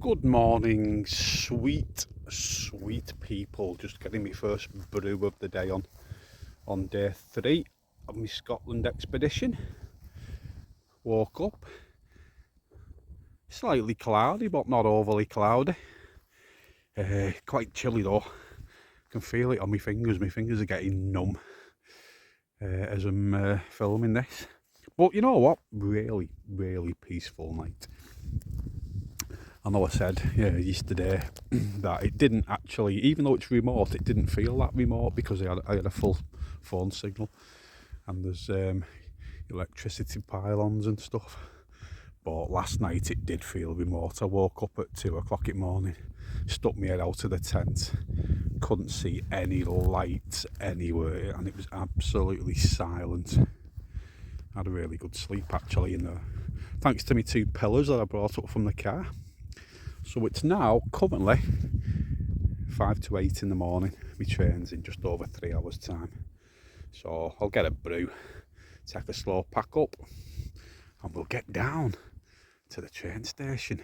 Good morning, sweet people. Just getting my first brew of the day on day 3 of my Scotland expedition. Woke up, slightly cloudy, but not overly cloudy. Quite chilly though. Can feel it on my fingers. My fingers are getting numb as I'm filming this. But you know what? Really peaceful night. I know I said yesterday that it didn't actually, even though it's remote, it didn't feel that remote because I had a full phone signal and there's electricity pylons and stuff. But last night it did feel remote. I woke up at 2 o'clock in the morning, stuck my head out of the tent, couldn't see any lights anywhere, and it was absolutely silent. I had a really good sleep actually in there, thanks to my 2 pillows that I brought up from the car. So it's now currently 5 to 8 in the morning. My train's in just over 3 hours time. So I'll get a brew, take a slow pack up, and we'll get down to the train station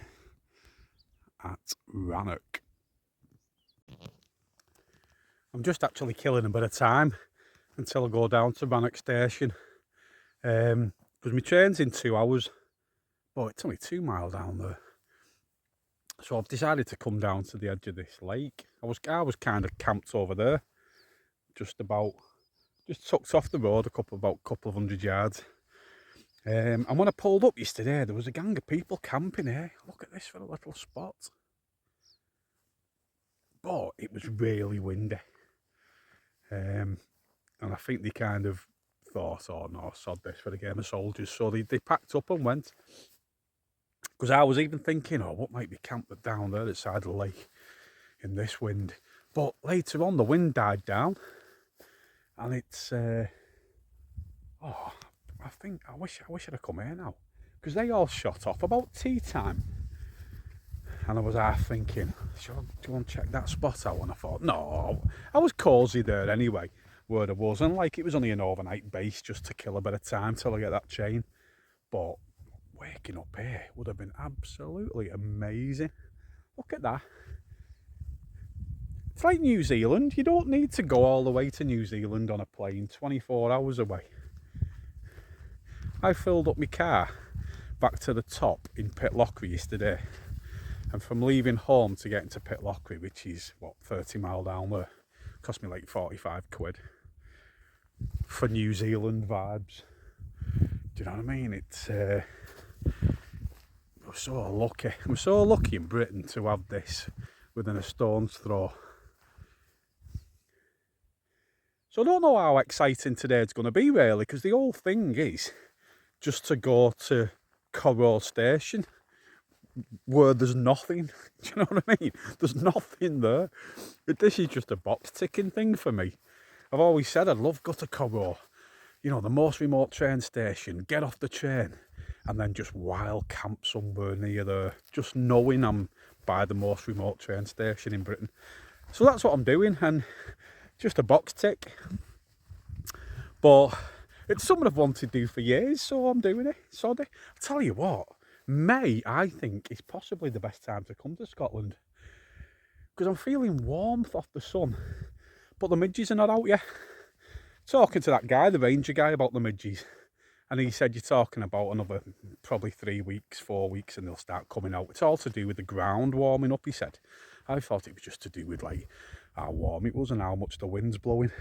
at Rannoch. I'm just actually killing a bit of time until I go down to Rannoch station. Because my train's in 2 hours, but it's only 2 miles down there. So I've decided to come down to the edge of this lake. I was kind of camped over there, just tucked off the road about a couple of 100 yards. And when I pulled up yesterday, there was a gang of people camping here. Look at this for a little spot. But it was really windy. And I think they kind of thought, oh no, sod this for the game of soldiers. So they packed up and went. Because I was even thinking, oh, what might be camped down there at the side of the lake in this wind. But later on, the wind died down. And it's, I wish I'd have come here now. Because they all shot off about tea time. And I was half thinking, do you want to check that spot out? And I thought, no, I was cosy there anyway, where I was. And like, it was only an overnight base just to kill a bit of time till I get that chain. But waking up here would have been absolutely amazing. Look at that. It's like New Zealand. You don't need to go all the way to New Zealand on a plane, 24 hours away. I filled up my car back to the top in Pitlochry yesterday, and from leaving home to getting to Pitlochry, which is what, 30 mile down there, cost me like 45 quid for New Zealand vibes. Do you know what I mean? It's we're so lucky. We're so lucky in Britain to have this within a stone's throw. So I don't know how exciting today's going to be really, because the whole thing is just to go to Corrour station where there's nothing. Do you know what I mean? There's nothing there. This is just a box ticking thing for me. I've always said I'd love to go to Corrour. You know, the most remote train station, get off the train and then just wild camp somewhere near there, just knowing I'm by the most remote train station in Britain. So that's what I'm doing, and just a box tick. But it's something I've wanted to do for years, so I'm doing it. Soddy. I'll tell you what, May, I think, is possibly the best time to come to Scotland. Because I'm feeling warmth off the sun, but the midges are not out yet. Talking to that guy, the ranger guy, about the midges, and he said you're talking about another probably 3 weeks, 4 weeks, and they'll start coming out. It's all to do with the ground warming up, he said. I thought it was just to do with like how warm it was and how much the wind's blowing.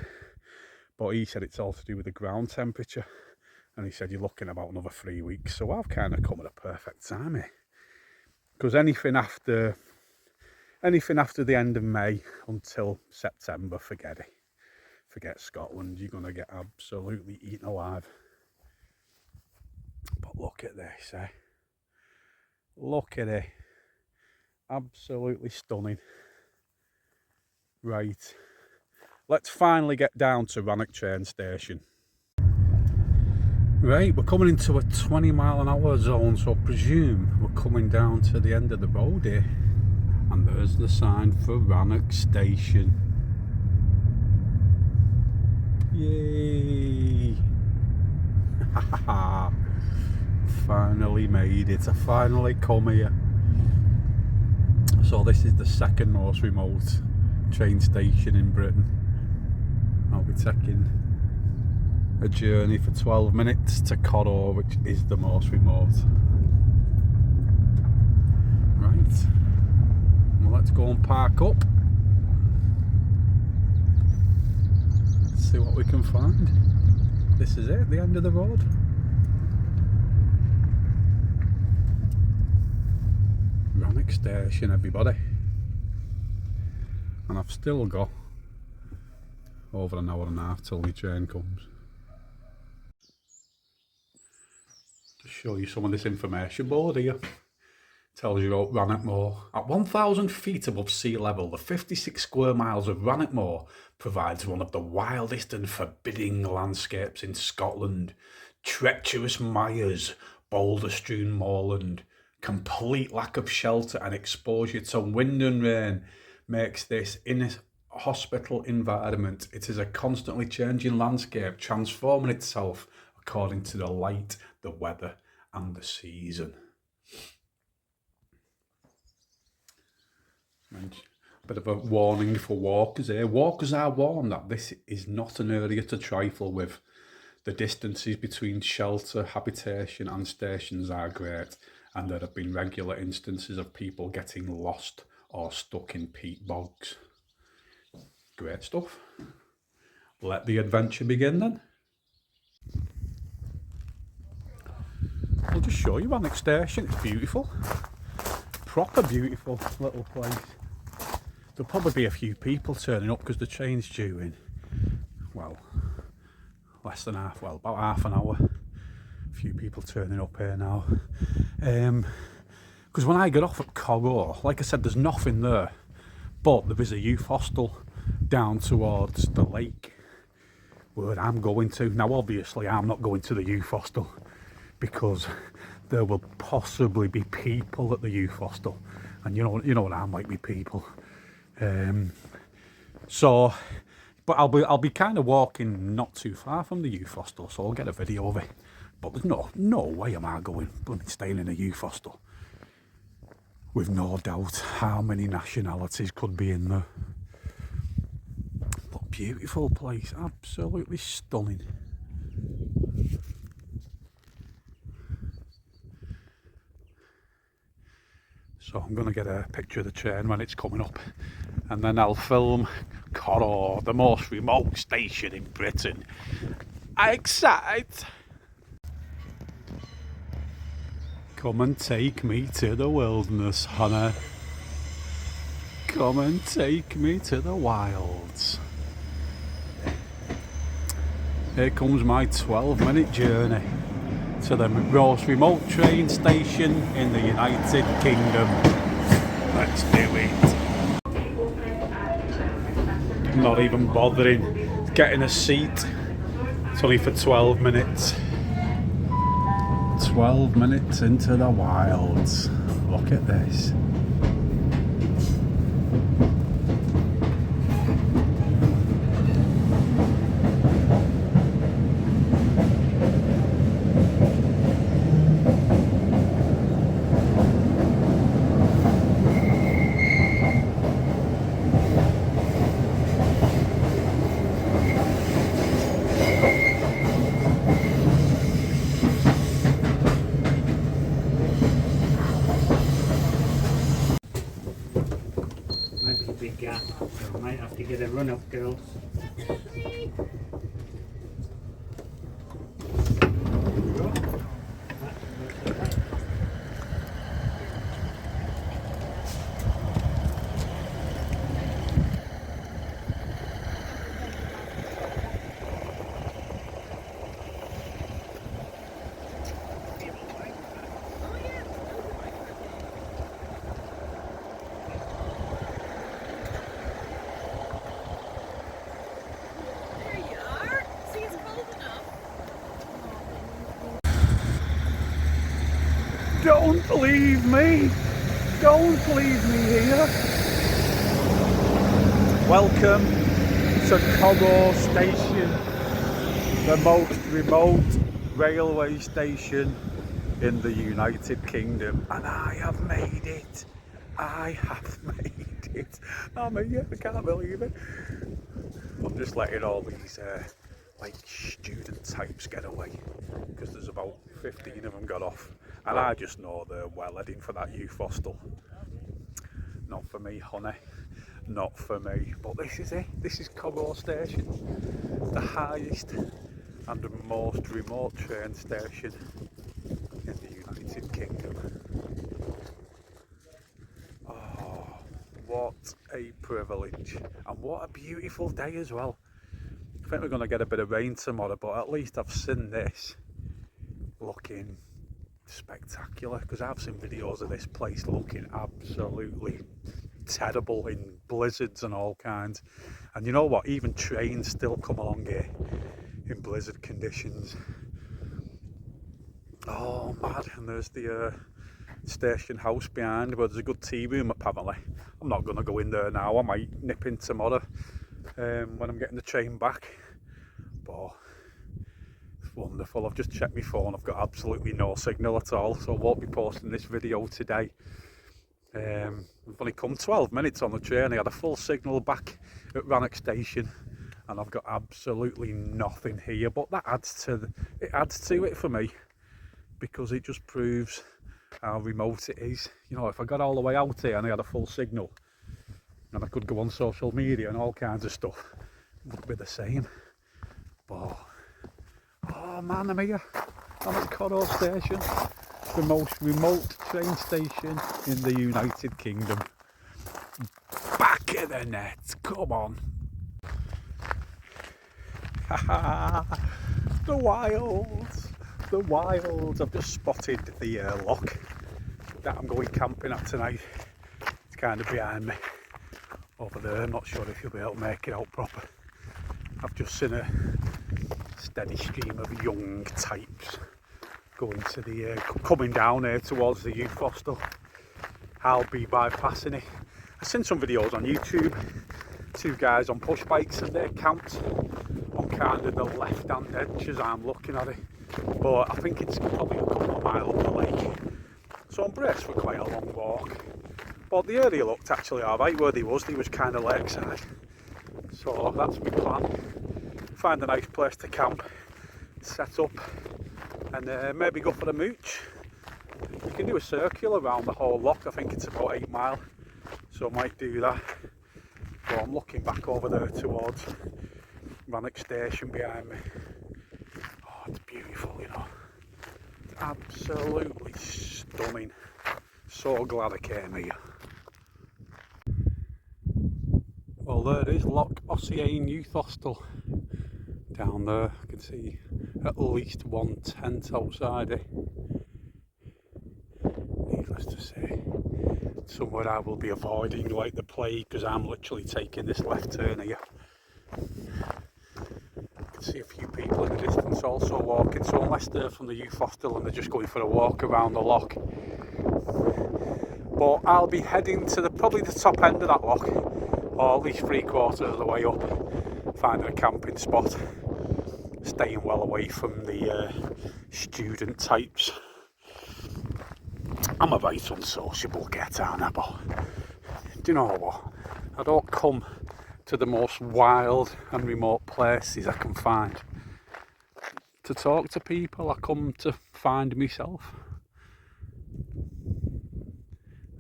But he said it's all to do with the ground temperature. And he said you're looking about another 3 weeks. So I've kind of come at a perfect time here. Because anything after the end of May until September, forget it. Forget Scotland, you're going to get absolutely eaten alive. But look at this, eh? Look at it. Absolutely stunning. Right. Let's finally get down to Rannoch train station. Right, we're coming into a 20 mile an hour zone, so I presume we're coming down to the end of the road here. And there's the sign for Rannoch station. Yay! Finally made it. I finally come here. So this is the second most remote train station in Britain. I'll be taking a journey for 12 minutes to Corrour, which is the most remote. Right, well, let's go and park up. Let's see what we can find. This is it, the end of the road. Rannoch Station, everybody. And I've still got over an hour and a half till the train comes. To show you some of this information board here. Tells you about Rannoch Moor. At 1,000 feet above sea level, the 56 square miles of Rannoch Moor provides one of the wildest and forbidding landscapes in Scotland. Treacherous mires, boulder-strewn moorland, complete lack of shelter and exposure to wind and rain makes this inhospitable environment. It is a constantly changing landscape, transforming itself according to the light, the weather and the season. Bit of a warning for walkers here. Walkers are warned that this is not an area to trifle with. The distances between shelter, habitation and stations are great, and there have been regular instances of people getting lost or stuck in peat bogs. Great stuff. Let the adventure begin then. I'll just show you Rannoch Station. It's beautiful. Proper beautiful little place. There'll probably be a few people turning up because the train's due in, well, about half an hour. A few people turning up here now. Because when I get off at Corrour, like I said, there's nothing there, but there is a youth hostel down towards the lake where I'm going to. Now obviously I'm not going to the youth hostel because there will possibly be people at the youth hostel, and you know what I'm like with people. But I'll be kind of walking not too far from the youth hostel, so I'll get a video of it. But there's no way am I going staying in a youth hostel with no doubt how many nationalities could be in there. But beautiful place, absolutely stunning. So I'm going to get a picture of the train when it's coming up, and then I'll film Corrour, the most remote station in Britain. Excite! Come and take me to the wilderness, honey. Come and take me to the wilds. Here comes my 12-minute journey to the most remote train station in the United Kingdom. Let's do it. I'm not even bothering getting a seat. It's only for 12 minutes. 12 minutes into the wilds. Look at this. Big gap, so I might have to get a run up, girls. Don't leave me! Don't leave me here! Welcome to Corrour Station, the most remote railway station in the United Kingdom, and I have made it. I have made it. I mean, I can't believe it. I'm just letting all these like student types get away because there's about 15 of them got off, and I just know they're well heading for that youth hostel. Not for me, honey. Not for me. But this is it. This is Corrour Station, the highest and most remote train station in the United Kingdom. Oh, what a privilege, and what a beautiful day as well. I think we're going to get a bit of rain tomorrow, but at least I've seen this looking spectacular, because I've seen videos of this place looking absolutely terrible in blizzards and all kinds. And you know what, even trains still come along here in blizzard conditions. Oh mad. And there's the station house behind where there's a good tea room apparently. I'm not going to go in there now. I might nip in tomorrow when I'm getting the train back. But it's wonderful. I've just checked my phone. I've got absolutely no signal at all, so I won't be posting this video today. I've only come 12 minutes on the train. I had a full signal back at Rannoch station, and I've got absolutely nothing here. But that adds to it for me, because it just proves how remote it is. You know, if I got all the way out here and I had a full signal and I could go on social media and all kinds of stuff, it would be the same. But oh man, I'm here. I'm at Corrour Station, the most remote train station in the United Kingdom. Back of the net, come on. The wilds, the wilds. I've just spotted the lock that I'm going camping at tonight. It's kind of behind me over there. I'm not sure if you'll be able to make it out proper. I've just seen a steady stream of young types going to the coming down here towards the youth hostel. I'll be bypassing it. I've seen some videos on YouTube, two guys on push bikes, and they're camped on kind of the left hand edge as I'm looking at it, but I think it's probably a couple of miles up the lake, so I'm braced for quite a long walk. But the area looked actually alright where they was kind of lakeside, so that's my plan. Find a nice place to camp, set up, and maybe go for a mooch. You can do a circle around the whole lock. I think it's about 8 miles, so I might do that. But I'm looking back over there towards Rannoch station behind me. Oh, it's beautiful, you know. It's absolutely stunning. So glad I came here. Well, there is Loch Ossiane Youth Hostel down there. I can see at least one tent outside it. Needless to say, somewhere I will be avoiding like the plague, because I'm literally taking this left turn here. I can see a few people in the distance also walking, so unless they're from the youth hostel and they're just going for a walk around the loch. But I'll be heading to probably the top end of that loch, or at least 3/4 of the way up, finding a camping spot, staying well away from the student types. I'm a right unsociable get, aren't I? But do you know what? I don't come to the most wild and remote places I can find to talk to people. I come to find myself,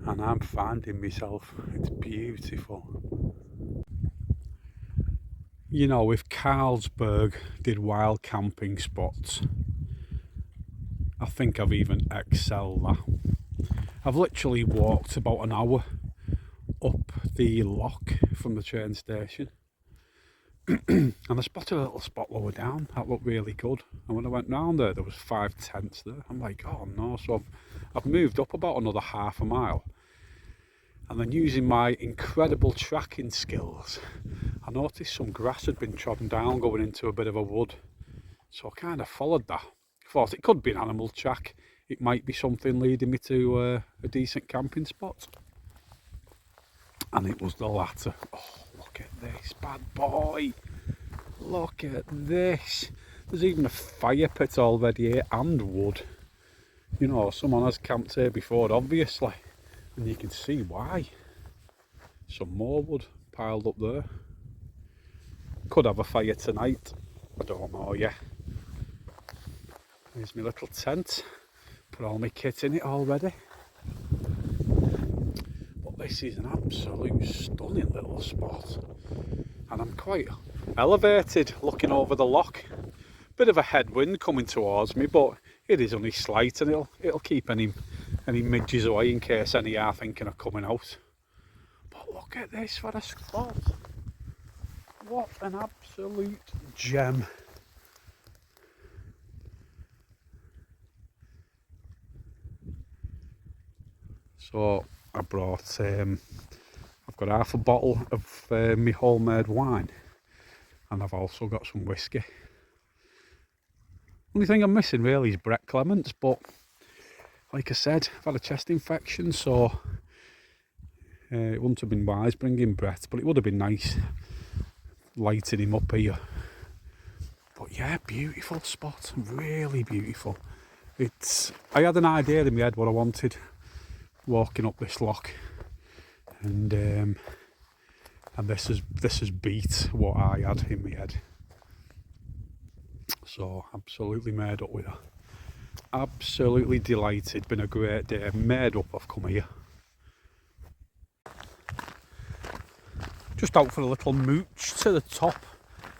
and I'm finding myself. It's beautiful. You know, if Carlsberg did wild camping spots, I think I've even excelled that. I've literally walked about an hour up the loch from the train station, and I spotted a little spot lower down that looked really good, and when I went round there was 5 tents there. I'm like, oh no. So I've moved up about another half a mile, and then using my incredible tracking skills, I noticed some grass had been trodden down going into a bit of a wood, so I kind of followed that. Thought it could be an animal track, it might be something leading me to a decent camping spot, and it was the latter. Oh, look at this bad boy, look at this. There's even a fire pit already here and wood. You know, someone has camped here before obviously, And you can see why. Some more wood piled up there. Could have a fire tonight. I don't know yet. Here's my little tent. Put all my kit in it already. But this is an absolute stunning little spot. And I'm quite elevated looking over the loch. Bit of a headwind coming towards me, but it is only slight, and it'll keep any midges away in case any are thinking of coming out. But look at this for a spot. What an absolute gem. So I brought, I've got half a bottle of my homemade wine, and I've also got some whiskey. Only thing I'm missing really is Brett Clements, but like I said, I've had a chest infection, so it wouldn't have been wise bringing Brett, but it would have been nice lighting him up here. But yeah, beautiful spot, really beautiful. I had an idea in my head what I wanted walking up this loch, and this has beat what I had in my head. So absolutely made up with her. Absolutely delighted. Been a great day. Made up I've come here. Just out for a little mooch to the top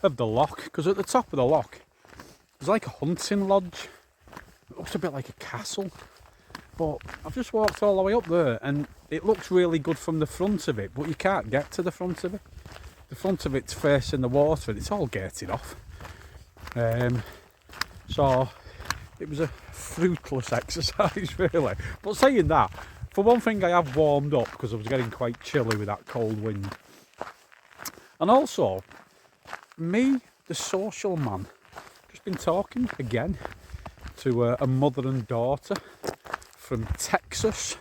of the loch, because at the top of the loch there's like a hunting lodge. It looks a bit like a castle, but I've just walked all the way up there and it looks really good from the front of it, but you can't get to the front of it. The front of it's facing the water and it's all gated off. So it was a fruitless exercise really. But saying that, for one thing I have warmed up because I was getting quite chilly with that cold wind. And also, me, the social man, just been talking again to a mother and daughter from Texas.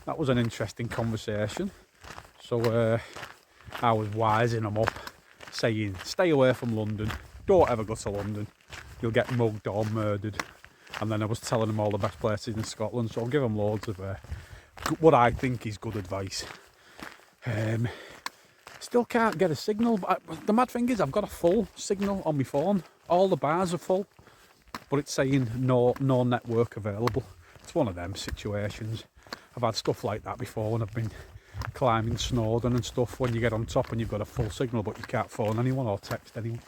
That was an interesting conversation. So I was wising them up, saying stay away from London, don't ever go to London, you'll get mugged or murdered. And then I was telling them all the best places in Scotland, so I'll give them loads of what I think is good advice. Still can't get a signal, but the mad thing is I've got a full signal on my phone. All the bars are full, but it's saying no network available. It's one of them situations. I've had stuff like that before when I've been climbing Snowdon and stuff, when you get on top and you've got a full signal but you can't phone anyone or text anyone.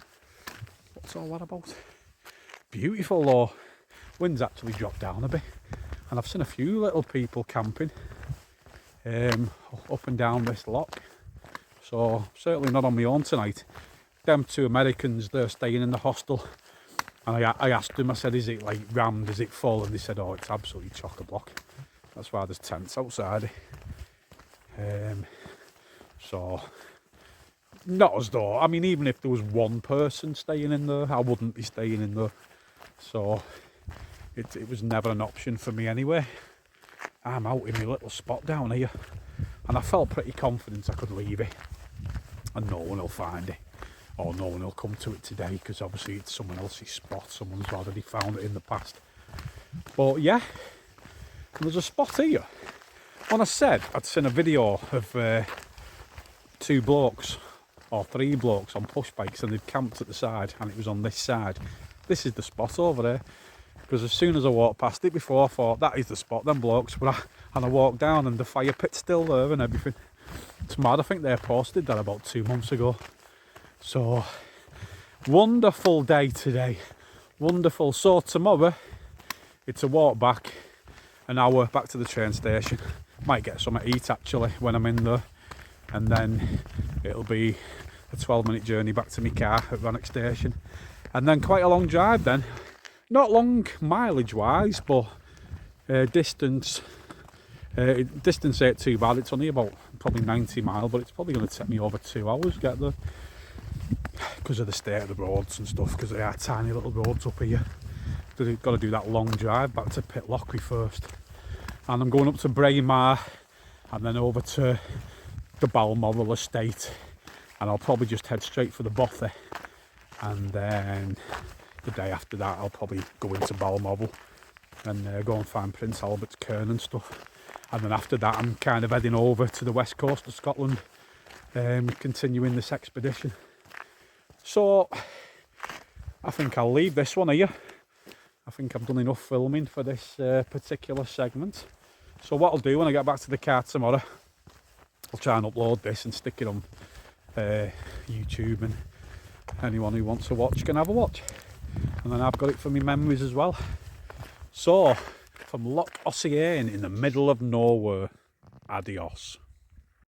What's all that about? Beautiful though. Wind's actually dropped down a bit, and I've seen a few little people camping up and down this loch. So certainly not on my own tonight. Them two Americans, they're staying in the hostel, and I asked them, I said, is it like rammed, is it full? And they said, oh, it's absolutely chock-a-block. That's why there's tents outside. So not as though, I mean, even if there was one person staying in there, I wouldn't be staying in there. So it was never an option for me anyway. I'm out in my little spot down here, and I felt pretty confident I could leave it and no one will find it, or no one will come to it today, because obviously it's someone else's spot, someone's already found it in the past. But yeah, there's a spot here. When I said I'd seen a video of two blokes or three blokes on push bikes and they'd camped at the side, and it was on this side. This is the spot over there, because as soon as I walked past it before, I thought that is the spot, them blokes. And I walked down and the fire pit's still there and everything. It's mad. I think they posted that about 2 months ago. So wonderful day today, wonderful. So tomorrow it's a walk back, an hour back to the train station. Might get something to eat actually when I'm in there, and then it'll be a 12-minute journey back to my car at Rannoch station, and then quite a long drive then. Not long mileage wise, but distance ain't too bad. It's only about probably 90 miles, but it's probably going to take me over 2 hours to get there because of the state of the roads and stuff, because they are tiny little roads up here. They've got to do that long drive back to Pitlochry first, and I'm going up to Braemar and then over to the Balmoral estate, and I'll probably just head straight for the Bothy, and then the day after that I'll probably go into Balmoral and go and find Prince Albert's cairn and stuff. And then after that, I'm kind of heading over to the west coast of Scotland, continuing this expedition. So I think I'll leave this one here. I think I've done enough filming for this particular segment. So what I'll do when I get back to the car tomorrow, I'll try and upload this and stick it on YouTube, and anyone who wants to watch can have a watch. And then I've got it for my memories as well. So, from Loch Ossiane in the middle of nowhere, adios.